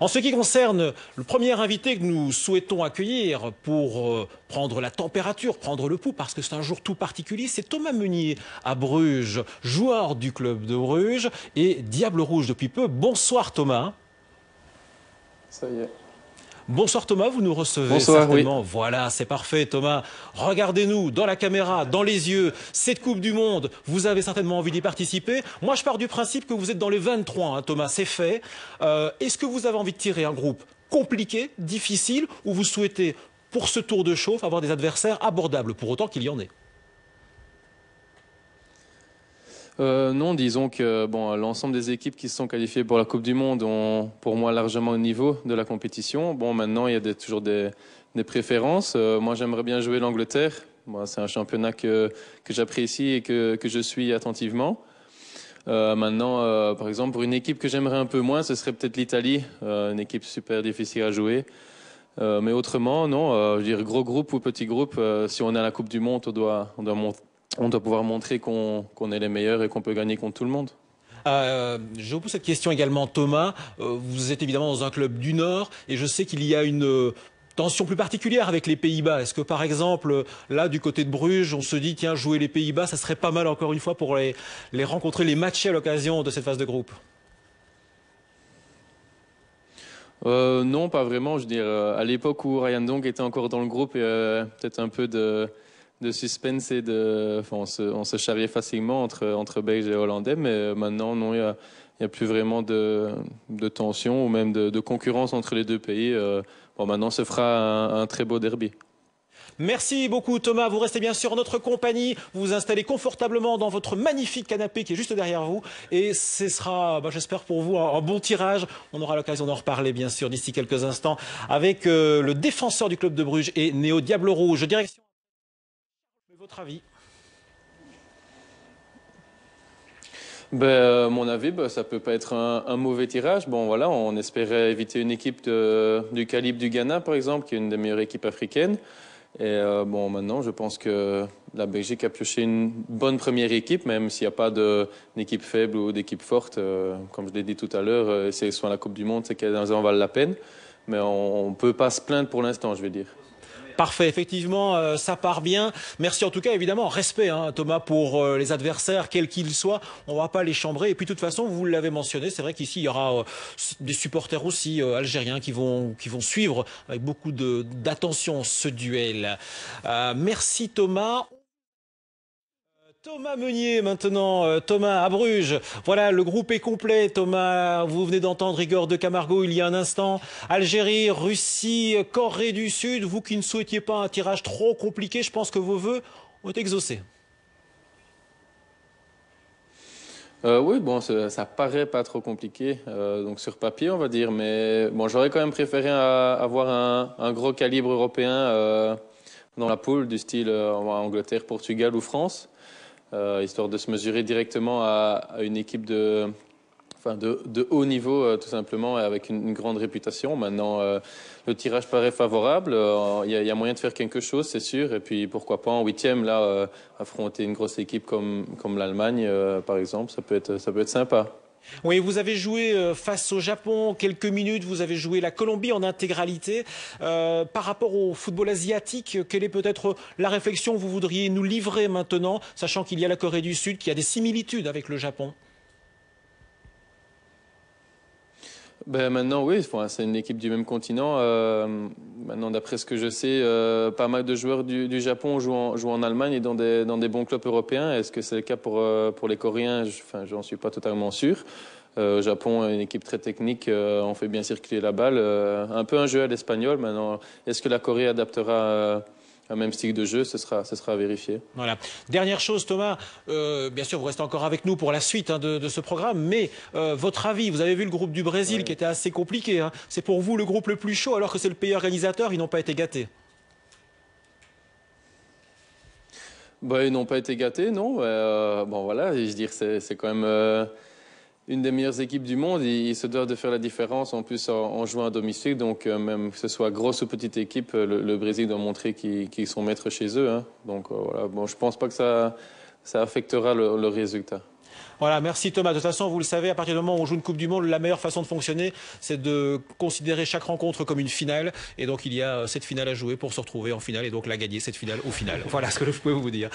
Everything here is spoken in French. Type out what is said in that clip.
En ce qui concerne le premier invité que nous souhaitons accueillir pour prendre la température, prendre le pouls, parce que c'est un jour tout particulier, c'est Thomas Meunier à Bruges, joueur du club de Bruges et Diable Rouge depuis peu. Bonsoir Thomas. Ça y est. Bonsoir Thomas, vous nous recevez Bonsoir, certainement. oui. Voilà, c'est parfait Thomas. Regardez-nous dans la caméra, dans les yeux, cette Coupe du Monde, vous avez certainement envie d'y participer. Moi je pars du principe que vous êtes dans les 23, hein, Thomas, c'est fait. Est-ce que vous avez envie de tirer un groupe compliqué, difficile, ou vous souhaitez, pour ce tour de chauffe, avoir des adversaires abordables, pour autant qu'il y en ait? Non, disons que bon, l'ensemble des équipes qui se sont qualifiées pour la Coupe du Monde ont, pour moi, largement au niveau de la compétition. Bon, maintenant, il y a toujours des préférences. Moi, j'aimerais bien jouer l'Angleterre. Moi, c'est un championnat que j'apprécie et que je suis attentivement. Maintenant, par exemple, pour une équipe que j'aimerais un peu moins, ce serait peut-être l'Italie, une équipe super difficile à jouer. Mais autrement, non, je veux dire, gros groupe ou petit groupe, si on est à la Coupe du Monde, on doit pouvoir montrer qu'on est les meilleurs et qu'on peut gagner contre tout le monde. Je vous pose cette question également, Thomas. Vous êtes évidemment dans un club du Nord et je sais qu'il y a une tension plus particulière avec les Pays-Bas. Est-ce que par exemple, là, du côté de Bruges, on se dit, tiens, jouer les Pays-Bas, ça serait pas mal encore une fois pour les rencontrer, les matcher à l'occasion de cette phase de groupe? Non, pas vraiment. Je veux dire, à l'époque où Ryan Donk était encore dans le groupe, peut-être un peu de suspense et enfin, on se charriait facilement entre Belges et Hollandais, mais maintenant, non, il y a plus vraiment de tension ou même de concurrence entre les deux pays. Bon, maintenant, se fera un très beau derby. Merci beaucoup Thomas, vous restez bien sûr en notre compagnie, vous vous installez confortablement dans votre magnifique canapé qui est juste derrière vous et ce sera, j'espère pour vous, un bon tirage. On aura l'occasion d'en reparler bien sûr d'ici quelques instants avec le défenseur du club de Bruges et Néo Diable Rouge. Direction, votre avis? Mon avis, ça peut pas être un mauvais tirage. Bon, voilà, on espérait éviter une équipe du calibre du Ghana, par exemple, qui est une des meilleures équipes africaines. Et bon, maintenant, je pense que la Belgique a pioché une bonne première équipe, même s'il n'y a pas d'équipe faible ou d'équipe forte. Comme je l'ai dit tout à l'heure, si elles sont à la Coupe du Monde, c'est qu'elles en valent la peine. Mais on ne peut pas se plaindre pour l'instant, je vais dire. Parfait, effectivement, ça part bien. Merci en tout cas, évidemment, respect, hein, Thomas, pour les adversaires, quels qu'ils soient. On ne va pas les chambrer. Et puis, de toute façon, vous l'avez mentionné, c'est vrai qu'ici, il y aura des supporters aussi algériens qui vont suivre avec beaucoup d'attention ce duel. Merci, Thomas. Thomas Meunier maintenant, Thomas à Bruges. Voilà, le groupe est complet. Thomas, vous venez d'entendre Igor de Camargo il y a un instant. Algérie, Russie, Corée du Sud. Vous qui ne souhaitiez pas un tirage trop compliqué, je pense que vos vœux ont été exaucés. Oui, bon, ça paraît pas trop compliqué, donc sur papier, on va dire. Mais bon, j'aurais quand même préféré avoir un gros calibre européen dans la poule, du style Angleterre, Portugal ou France. Histoire de se mesurer directement à une équipe de haut niveau, tout simplement, avec une grande réputation. Maintenant, le tirage paraît favorable. Il y a moyen de faire quelque chose, c'est sûr. Et puis, pourquoi pas en huitième, là, affronter une grosse équipe comme l'Allemagne, par exemple, ça peut être sympa. Oui, vous avez joué face au Japon quelques minutes, vous avez joué la Colombie en intégralité. Par rapport au football asiatique, quelle est peut-être la réflexion que vous voudriez nous livrer maintenant, sachant qu'il y a la Corée du Sud qui a des similitudes avec le Japon? Maintenant, oui, c'est une équipe du même continent. Maintenant, d'après ce que je sais, pas mal de joueurs du Japon jouent en Allemagne et dans des bons clubs européens. Est-ce que c'est le cas pour les Coréens? J'en suis pas totalement sûr. Japon, une équipe très technique, on fait bien circuler la balle. Un peu un jeu à l'espagnol. Maintenant, est-ce que la Corée adaptera un même style de jeu? Ce sera à vérifier. Voilà. Dernière chose, Thomas, bien sûr, vous restez encore avec nous pour la suite de ce programme, mais votre avis, vous avez vu le groupe du Brésil qui était assez compliqué. Hein. C'est pour vous le groupe le plus chaud, alors que c'est le pays organisateur, ils n'ont pas été gâtés. Ils n'ont pas été gâtés, non. Bon, voilà, je veux dire, c'est quand même une des meilleures équipes du monde. Ils se doivent de faire la différence, en plus en jouant à domicile. Donc, même que ce soit grosse ou petite équipe, le Brésil doit montrer qu'ils sont maîtres chez eux. Hein. Donc, voilà. Bon, je pense pas que ça affectera le résultat. Voilà, merci Thomas. De toute façon, vous le savez, à partir du moment où on joue une Coupe du Monde, la meilleure façon de fonctionner, c'est de considérer chaque rencontre comme une finale. Et donc, il y a cette finale à jouer pour se retrouver en finale et donc la gagner, cette finale, au final. Voilà ce que je peux vous dire.